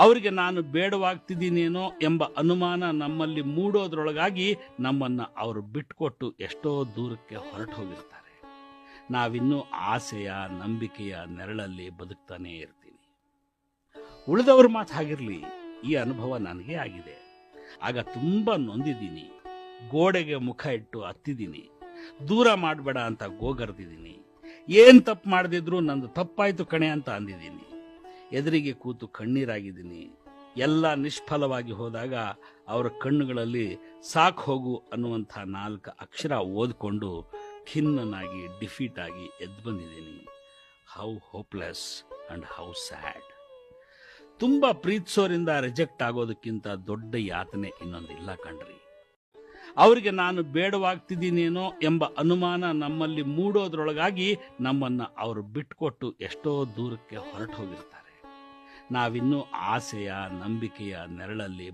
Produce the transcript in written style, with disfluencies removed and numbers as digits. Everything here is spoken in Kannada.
ಅವರಿಗೆ ನಾನು ಬೇಡವಾಗ್ತಿದ್ದೀನೇನೋ ಎಂಬ ಅನುಮಾನ ನಮ್ಮಲ್ಲಿ ಮೂಡೋದ್ರೊಳಗಾಗಿ ನಮ್ಮನ್ನು ಅವರು ಬಿಟ್ಕೊಟ್ಟು ಎಷ್ಟೋ ದೂರಕ್ಕೆ ಹೊರಟು ಹೋಗಿರ್ತಾರೆ. ನಾವಿನ್ನೂ ಆಸೆಯ ನಂಬಿಕೆಯ ನೆರಳಲ್ಲಿ ಬದುಕ್ತಾನೇ ಇರ್ತೀನಿ. ಉಳಿದವ್ರ ಮಾತು ಹಾಗಿರ್ಲಿ, ಈ ಅನುಭವ ನನಗೆ ಆಗಿದೆ. ಆಗ ತುಂಬಾ ನೊಂದಿದ್ದೀನಿ, ಗೋಡೆಗೆ ಮುಖ ಇಟ್ಟು ಹತ್ತಿದ್ದೀನಿ, ದೂರ ಮಾಡಬೇಡ ಅಂತ ಗೋಗರ್ದಿದ್ದೀನಿ. ಏನ್ ತಪ್ಪು ಮಾಡದಿದ್ರು ನಂದು ತಪ್ಪಾಯ್ತು ಕಣೆ ಅಂತ ಅಂದಿದ್ದೀನಿ. ಎದುರಿಗೆ ಕೂತು ಕಣ್ಣೀರಾಗಿದ್ದೀನಿ. ಎಲ್ಲ ನಿಷ್ಫಲವಾಗಿ ಹೋದಾಗ ಅವರ ಕಣ್ಣುಗಳಲ್ಲಿ ಸಾಕು ಹೋಗು ಅನ್ನುವಂಥ 4 ಅಕ್ಷರ ಓದ್ಕೊಂಡು ಖಿನ್ನನಾಗಿ ಡಿಫೀಟ್ ಆಗಿ ಎದ್ದು ಬಂದಿದ್ದೀನಿ. How hopeless and how sad. ತುಂಬಾ ಪ್ರೀತಿಸೋರಿಂದ ರಿಜೆಕ್ಟ್ ಆಗೋದಕ್ಕಿಂತ ದೊಡ್ಡ ಯಾತನೆ ಇನ್ನೊಂದಿಲ್ಲ ಕಣ್ರಿ. ಅವರಿಗೆ ನಾನು ಬೇಡವಾಗ್ತಿದ್ದೀನೇನೋ ಎಂಬ ಅನುಮಾನ ನಮ್ಮಲ್ಲಿ ಮೂಡೋದ್ರೊಳಗಾಗಿ ನಮ್ಮನ್ನು ಅವರು ಬಿಟ್ಕೊಟ್ಟು ಎಷ್ಟೋ ದೂರಕ್ಕೆ ಹೊರಟು ಹೋಗಿರ್ತಾರೆ. ನಾವಿನ್ನೂ ಆಸೆಯ ನಂಬಿಕೆಯ ನೆರಳಲ್ಲಿ